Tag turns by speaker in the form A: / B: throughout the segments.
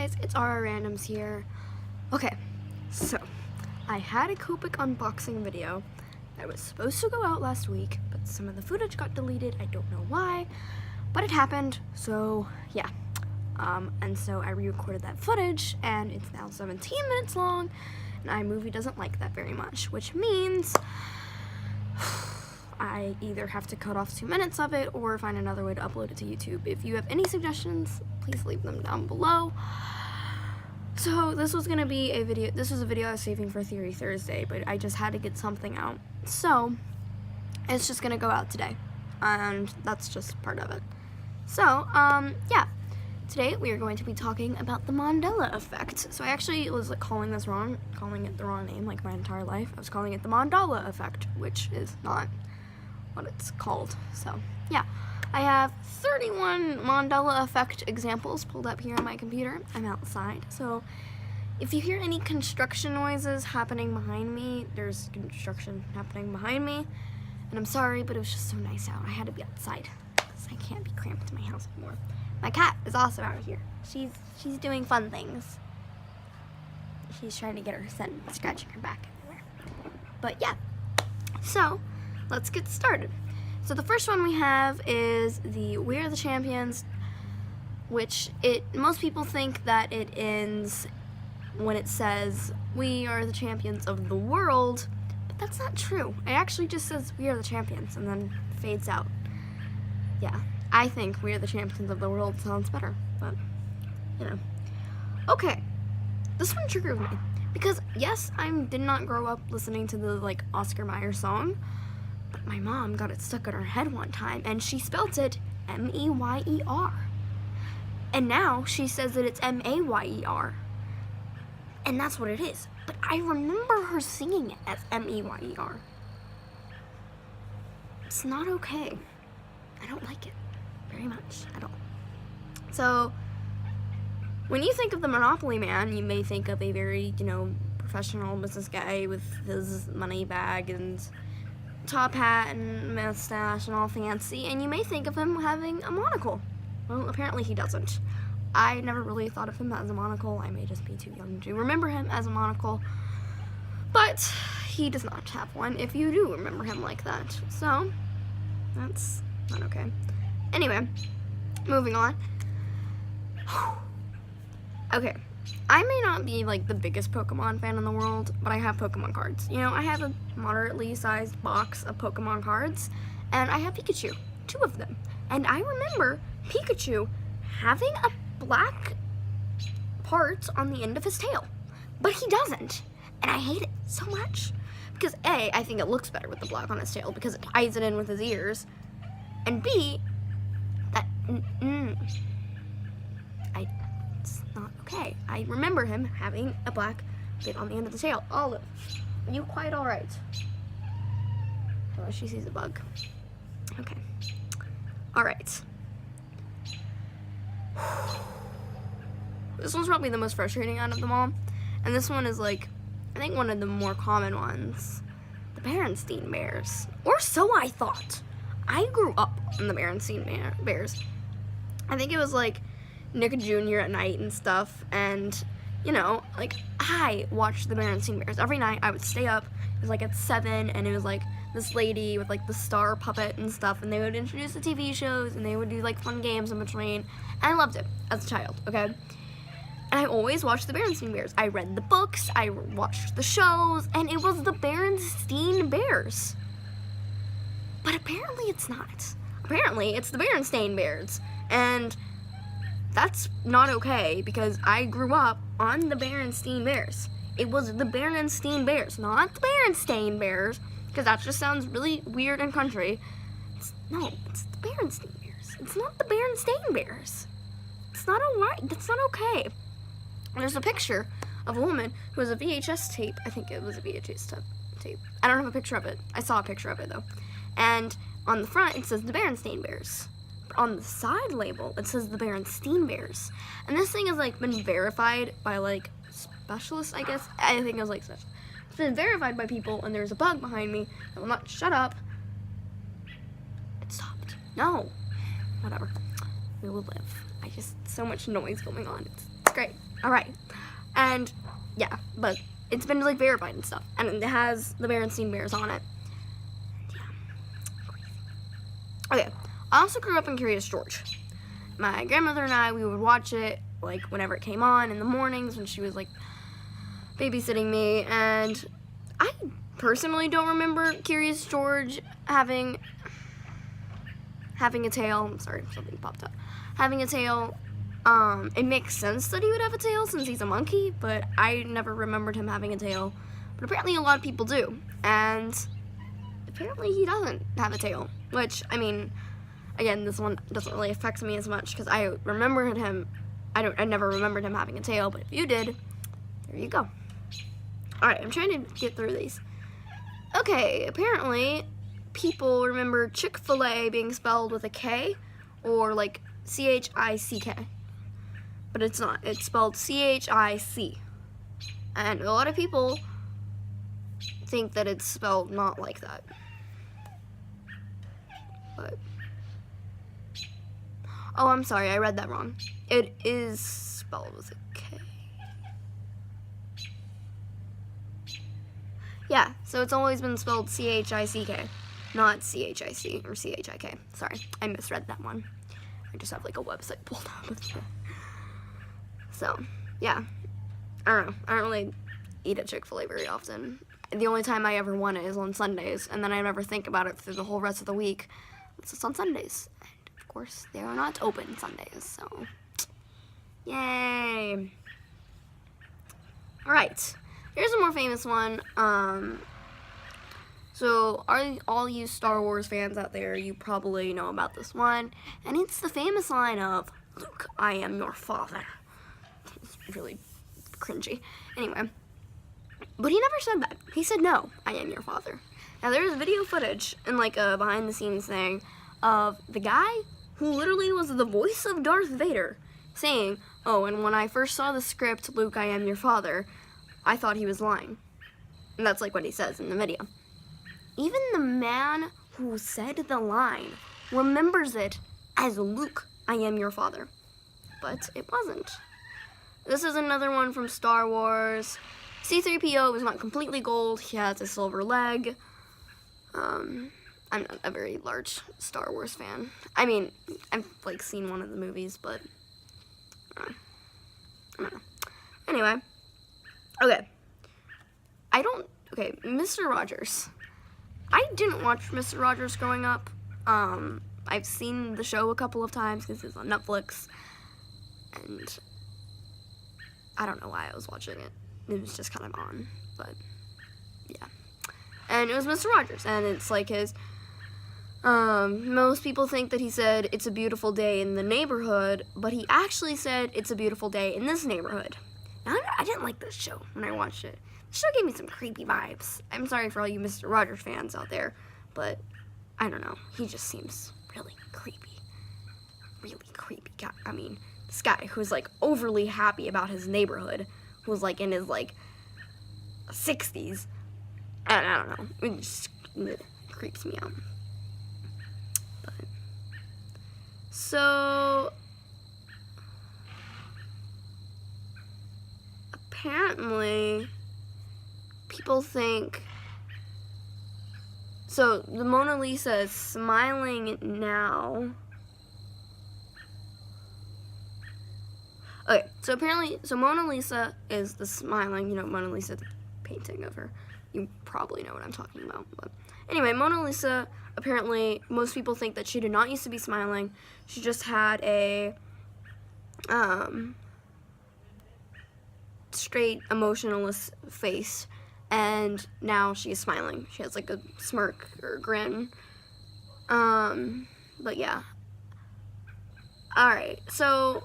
A: guys, it's RR Randoms here. Okay, so I had a Copic unboxing video that was supposed to go out last week, but some of the footage got deleted. I don't know why, but it happened, so yeah. And so I re-recorded that footage, and it's now 17 minutes long, and iMovie doesn't like that very much, which means I either have to cut off 2 minutes of it or find another way to upload it to YouTube. If you have any suggestions, please leave them down below. So this was gonna be a video, this was a video I was saving for Theory Thursday, but I just had to get something out. So it's just gonna go out today, and that's just part of it. So, yeah. Today we are going to be talking about the Mandela Effect. So I actually was calling it the wrong name like my entire life. I was calling it the Mandela Effect, which is not what it's called. So yeah, I have 31 Mandela Effect examples pulled up here on my computer. I'm outside, so if you hear any construction noises happening behind me, there's construction happening behind me, and I'm sorry, but it was just so nice out. I had to be outside because I can't be cramped in my house anymore. My cat is also out here. She's doing fun things. She's trying to get her scent, scratching her back everywhere. But yeah, so let's get started. So the first one we have is the We Are the Champions, which most people think that it ends when it says we are the champions of the world, but that's not true. It actually just says we are the champions and then fades out. Yeah. I think we are the champions of the world sounds better, but, you know. Okay, this one triggered me, because yes, I did not grow up listening to the, Oscar Mayer song, but my mom got it stuck in her head one time, and she spelt it M-E-Y-E-R. And now she says that it's M-A-Y-E-R. And that's what it is. But I remember her singing it as M-E-Y-E-R. It's not okay. I don't like it very much at all. So when you think of the Monopoly Man, you may think of a very, professional business guy with his money bag and top hat and mustache and all fancy, and you may think of him having a monocle. Well, apparently he doesn't. I never really thought of him as a monocle. I may just be too young to remember him as a monocle, but he does not have one if you do remember him like that. So that's not okay. Anyway, moving on. Okay, I may not be the biggest Pokemon fan in the world, but I have Pokemon cards. I have a moderately sized box of Pokemon cards, and I have Pikachu, 2 of them. And I remember Pikachu having a black part on the end of his tail, but he doesn't. And I hate it so much, because A, I think it looks better with the black on his tail because it ties it in with his ears, and B, it's not okay. I remember him having a black bit on the end of the tail. Olive, are you quite alright? Oh, she sees a bug. Okay. Alright. This one's probably the most frustrating out of them all. And this one is I think one of the more common ones. The Berenstain Bears. Or so I thought. I grew up on the Berenstain Bears. I think it was Nick Jr. at night and stuff, and I watched the Berenstain Bears every night. I would stay up. It was at 7, and it was this lady with the star puppet and stuff, and they would introduce the TV shows, and they would do fun games in between. And I loved it as a child, okay? And I always watched the Berenstain Bears. I read the books, I watched the shows, and it was the Berenstain Bears. But apparently it's not. Apparently it's the Berenstain Bears. And that's not okay, because I grew up on the Berenstain Bears. It was the Berenstain Bears, not the Berenstain Bears, because that just sounds really weird and country. It's the Berenstain Bears. It's not the Berenstain Bears. It's not alright. That's not okay. There's a picture of a woman who has a VHS tape. I think it was a VHS tape. I don't have a picture of it. I saw a picture of it, though. And on the front, it says the Berenstain Bears. But on the side label, it says the Berenstain Bears. And this thing has, been verified by, specialists, I guess. I think it was, such. It's been verified by people, and there's a bug behind me that will not shut up. It stopped. No. Whatever. We will live. So much noise going on. It's great. All right. And yeah, but it's been like verified and stuff, and it has the Berenstein Bears on it. Yeah. Okay. I also grew up in Curious George. My grandmother and I, we would watch it like whenever it came on in the mornings when she was like babysitting me, and I personally don't remember Curious George having a tail. I'm sorry, something popped up. Having a tail. It makes sense that he would have a tail since he's a monkey, but I never remembered him having a tail. But apparently a lot of people do, and apparently he doesn't have a tail, which, I mean, again, this one doesn't really affect me as much because I remembered him. I never remembered him having a tail, but if you did, there you go. Alright, I'm trying to get through these. Okay, apparently people remember Chick-fil-A being spelled with a K, or like C-H-I-C-K. But it's not. It's spelled C-H-I-C. And a lot of people think that it's spelled not like that. But oh, I'm sorry, I read that wrong. It is spelled with a K. Yeah, so it's always been spelled C-H-I-C-K, not C-H-I-C or C-H-I-K. Sorry, I misread that one. I just have like a website pulled up with it. So, yeah. I don't know. I don't really eat at Chick-fil-A very often. The only time I ever want it is on Sundays, and then I never think about it through the whole rest of the week. It's just on Sundays. And of course, they are not open Sundays, so yay. Alright. Here's a more famous one. So, all you Star Wars fans out there, you probably know about this one. And it's the famous line of, "Luke, I am your father." It's really cringy. Anyway. But he never said that. He said, "No, I am your father." Now, there's video footage and like a behind-the-scenes thing of the guy who literally was the voice of Darth Vader saying, "Oh, and when I first saw the script, 'Luke, I am your father,' I thought he was lying." And that's like what he says in the video. Even the man who said the line remembers it as, "Luke, I am your father." But it wasn't. This is another one from Star Wars. C-3PO is not completely gold. He has a silver leg. I'm not a very large Star Wars fan. I mean, I've like seen one of the movies, but I don't know. Anyway. Okay. Mr. Rogers. I didn't watch Mr. Rogers growing up. I've seen the show a couple of times because it's on Netflix. And I don't know why I was watching it. It was just kind of on, but yeah. And it was Mr. Rogers, and it's like his, most people think that he said, "It's a beautiful day in the neighborhood," but he actually said, "It's a beautiful day in this neighborhood." Now, I didn't like this show when I watched it. The show gave me some creepy vibes. I'm sorry for all you Mr. Rogers fans out there, but I don't know. He just seems really creepy. Really creepy guy. I mean, this guy who's like overly happy about his neighborhood, who's like in his like 60s. And I don't know. It just creeps me out. But so apparently people think, so the Mona Lisa is smiling now. Okay, so apparently, Mona Lisa is the smiling, Mona Lisa, the painting of her. You probably know what I'm talking about. But anyway, Mona Lisa, apparently, most people think that she did not used to be smiling. She just had a straight, emotionless face. And now she is smiling. She has like a smirk or a grin. But yeah. Alright, so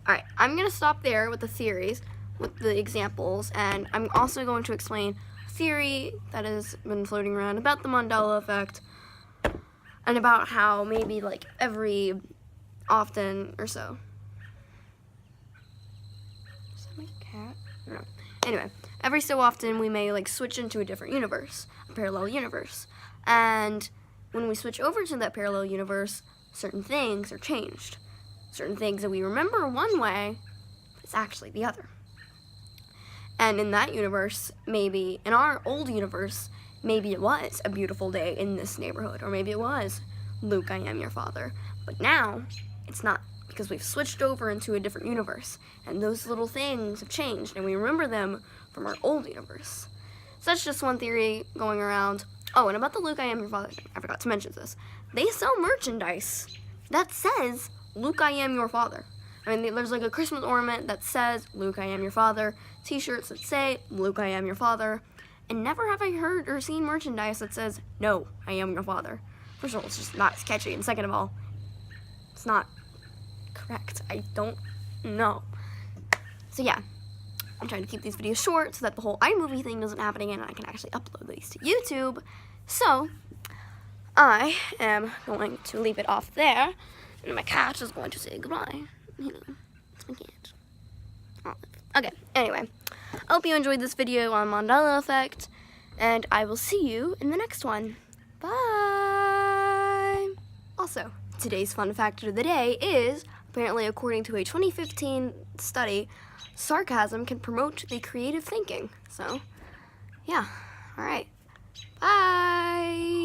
A: alright, I'm going to stop there with the theories, with the examples, and I'm also going to explain a theory that has been floating around about the Mandela Effect, and about how maybe, like, every often or so. Is that my cat? No. Anyway, every so often we may, like, switch into a different universe, a parallel universe, and when we switch over to that parallel universe, certain things are changed. certain things that we remember one way, but it's actually the other. And in that universe, maybe, in our old universe, maybe it was a beautiful day in this neighborhood, or maybe it was, Luke, I am your father. But now, it's not, because we've switched over into a different universe, and those little things have changed, and we remember them from our old universe. So that's just one theory going around. Oh, and about the Luke, I am your father thing, I forgot to mention this. They sell merchandise that says, Luke, I am your father. I mean, there's like a Christmas ornament that says, Luke, I am your father, t-shirts that say, Luke, I am your father, and never have I heard or seen merchandise that says, no, I am your father. First of all, it's just not as catchy, and second of all, it's not correct. I don't know. So yeah, I'm trying to keep these videos short so that the whole iMovie thing doesn't happen again and I can actually upload these to YouTube. So, I am going to leave it off there, and my cat is going to say goodbye. You know, it's my cat. Olive. Okay, anyway, I hope you enjoyed this video on Mandela Effect, and I will see you in the next one. Bye! Also, today's fun fact of the day is, apparently according to a 2015 study, sarcasm can promote the creative thinking. So, yeah, alright. Bye!